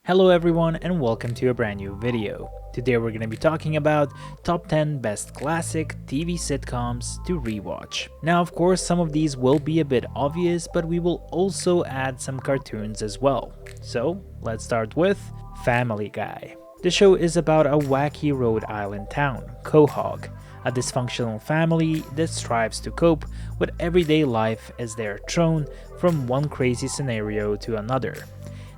Hello everyone and welcome to a brand new video. Today we're going to be talking about top 10 best classic TV sitcoms to rewatch. Now of course some of these will be a bit obvious, but we will also add some cartoons as well. So let's start with Family Guy. The show is about a wacky Rhode Island town, Quahog, a dysfunctional family that strives to cope with everyday life as they are thrown from one crazy scenario to another.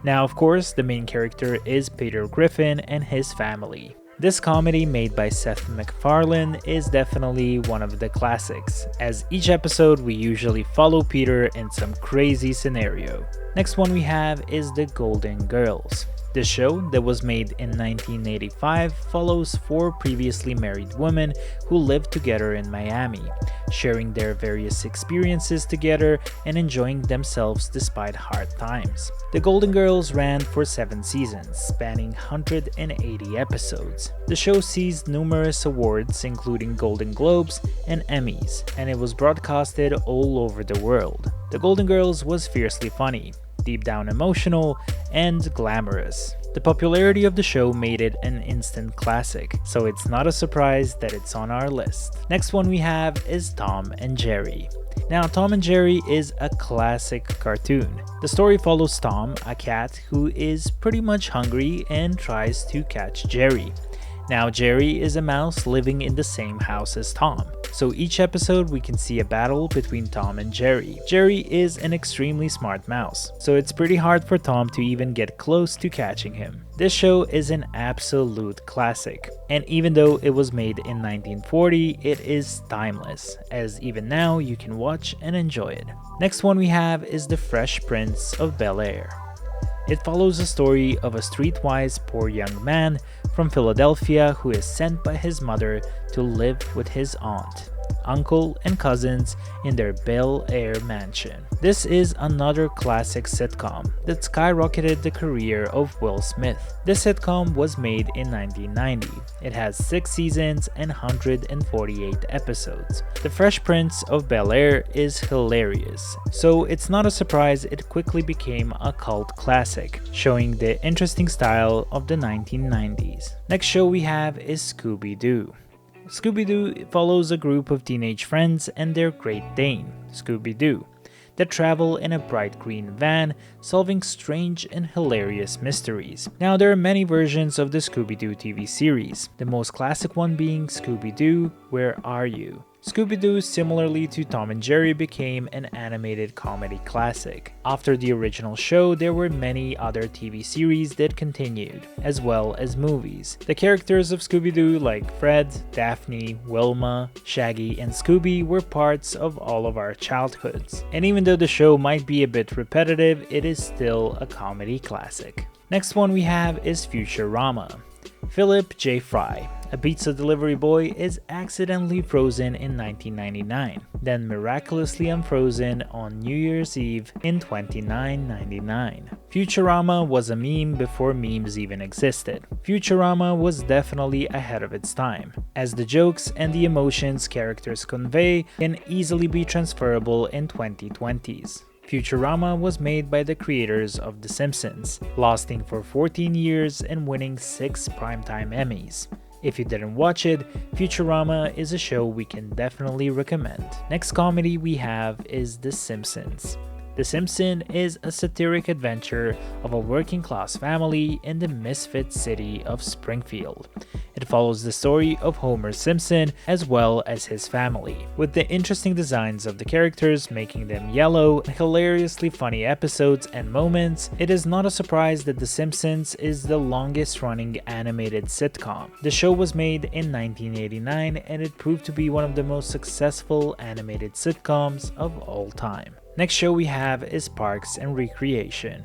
Now of course, the main character is Peter Griffin and his family. This comedy made by Seth MacFarlane is definitely one of the classics, as each episode we usually follow Peter in some crazy scenario. Next one we have is The Golden Girls. The show, that was made in 1985, follows four previously married women who live together in Miami, sharing their various experiences together and enjoying themselves despite hard times. The Golden Girls ran for 7 seasons, spanning 180 episodes. The show seized numerous awards, including Golden Globes and Emmys, and it was broadcasted all over the world. The Golden Girls was fiercely funny, deep down emotional, and glamorous. The popularity of the show made it an instant classic, so it's not a surprise that it's on our list. Next one we have is Tom and Jerry. Now Tom and Jerry is a classic cartoon. The story follows Tom, a cat who is pretty much hungry and tries to catch Jerry. Now Jerry is a mouse living in the same house as Tom. So each episode we can see a battle between Tom and Jerry. Jerry is an extremely smart mouse, so it's pretty hard for Tom to even get close to catching him. This show is an absolute classic, and even though it was made in 1940, it is timeless, as even now you can watch and enjoy it. Next one we have is The Fresh Prince of Bel-Air. It follows the story of a streetwise poor young man from Philadelphia who is sent by his mother to live with his aunt, uncle, and cousins in their Bel Air mansion. This is another classic sitcom that skyrocketed the career of Will Smith. This sitcom was made in 1990. It has 6 seasons and 148 episodes. The Fresh Prince of Bel-Air is hilarious, so it's not a surprise it quickly became a cult classic, showing the interesting style of the 1990s. Next show we have is Scooby-Doo. Scooby-Doo follows a group of teenage friends and their Great Dane, Scooby-Doo, that travel in a bright green van, solving strange and hilarious mysteries. Now there are many versions of the Scooby-Doo TV series, the most classic one being Scooby-Doo, Where Are You? Scooby-Doo, similarly to Tom and Jerry, became an animated comedy classic. After the original show, there were many other TV series that continued, as well as movies. The characters of Scooby-Doo like Fred, Daphne, Wilma, Shaggy, and Scooby were parts of all of our childhoods. And even though the show might be a bit repetitive, it is still a comedy classic. Next one we have is Futurama. Philip J. Fry, a pizza delivery boy, is accidentally frozen in 1999, then miraculously unfrozen on New Year's Eve in 2999. Futurama was a meme before memes even existed. Futurama was definitely ahead of its time, as the jokes and the emotions characters convey can easily be transferable in 2020s. Futurama was made by the creators of The Simpsons, lasting for 14 years and winning 6 primetime Emmys. If you didn't watch it, Futurama is a show we can definitely recommend. Next comedy we have is The Simpsons. The Simpsons is a satiric adventure of a working-class family in the misfit city of Springfield. It follows the story of Homer Simpson as well as his family, with the interesting designs of the characters making them yellow and hilariously funny episodes and moments. It is not a surprise that The Simpsons is the longest-running animated sitcom. The show was made in 1989 and it proved to be one of the most successful animated sitcoms of all time. Next show we have is Parks and Recreation.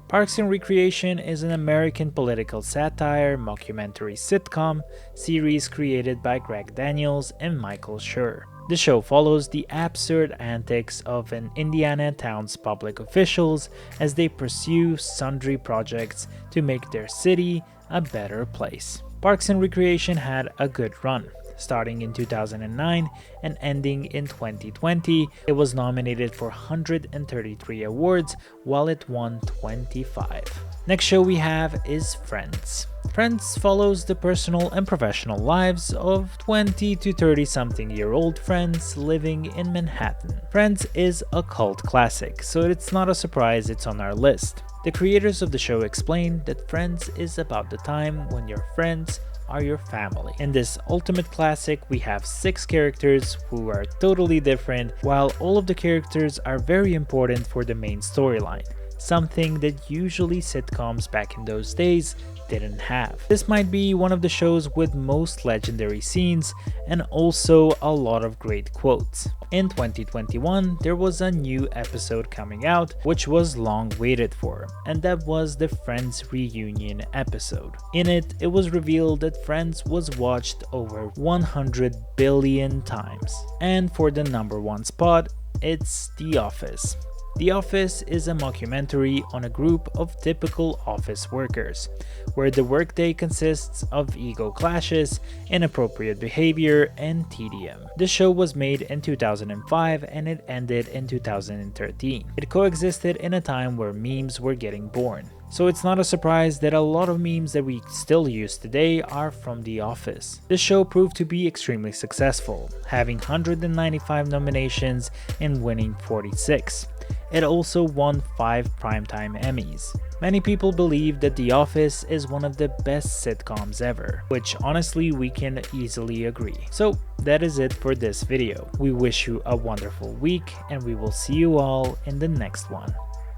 Parks and Recreation is an American political satire mockumentary sitcom series created by Greg Daniels and Michael Schur. The show follows the absurd antics of an Indiana town's public officials as they pursue sundry projects to make their city a better place. Parks and Recreation had a good run. Starting in 2009 and ending in 2020, it was nominated for 133 awards while it won 25. Next show we have is Friends. Friends follows the personal and professional lives of 20 to 30 something year old friends living in Manhattan. Friends is a cult classic, so it's not a surprise it's on our list. The creators of the show explained that Friends is about the time when your friends are your family. In this ultimate classic, we have 6 characters who are totally different, while all of the characters are very important for the main storyline, something that usually sitcoms back in those days didn't have. This might be one of the shows with most legendary scenes and also a lot of great quotes. In 2021, there was a new episode coming out which was long waited for, and that was the Friends reunion episode. In it, it was revealed that Friends was watched over 100 billion times. And for the number 1 spot, it's The Office. The Office is a mockumentary on a group of typical office workers, where the workday consists of ego clashes, inappropriate behavior, and tedium. The show was made in 2005 and it ended in 2013. It coexisted in a time where memes were getting born. So it's not a surprise that a lot of memes that we still use today are from The Office. The show proved to be extremely successful, having 195 nominations and winning 46. It also won 5 Primetime Emmys. Many people believe that The Office is one of the best sitcoms ever, which honestly we can easily agree. So that is it for this video. We wish you a wonderful week and we will see you all in the next one.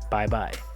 Bye bye.